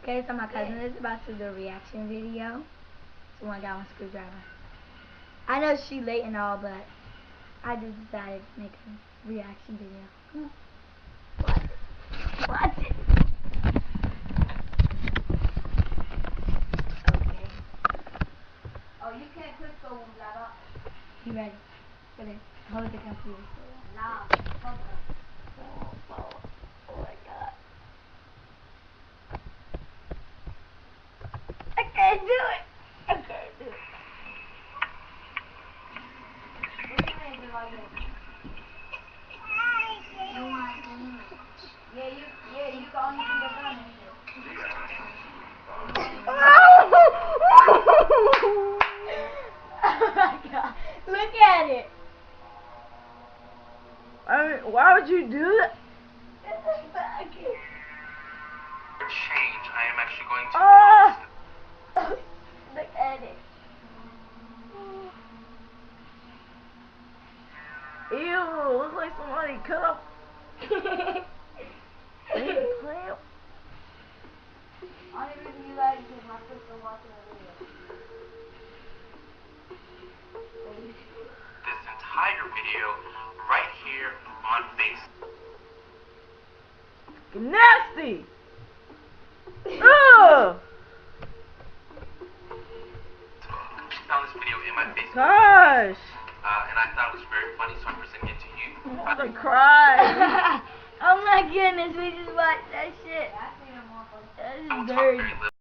Okay, so my cousin is about to do a reaction video to One Gallon Screwdriver. I know she's late and all, but I just decided to make a reaction video. Come on. Watch it. Okay. Oh, you can't Cuzzo that up. You ready? Ready? Hold the computer. Nah, hold on. Oh my god. I can't do it. I can't do it. What you mean, like this? Yeah, you can only see the gun and shit. Oh my god. Look at it. I mean, why would you do that? Change. I am actually going to. Look at it. Ew, looks like somebody cut off. Only reason you like it is my sister watching the video. This entire video right here on Facebook. Nasty! Ugh! Found this video in my Facebook. Gosh! And I thought it was very funny, so I'm presenting it to you. I'm gonna cry. Oh my goodness, we just watched that shit. I see them more. That I will is talk dirty. very little.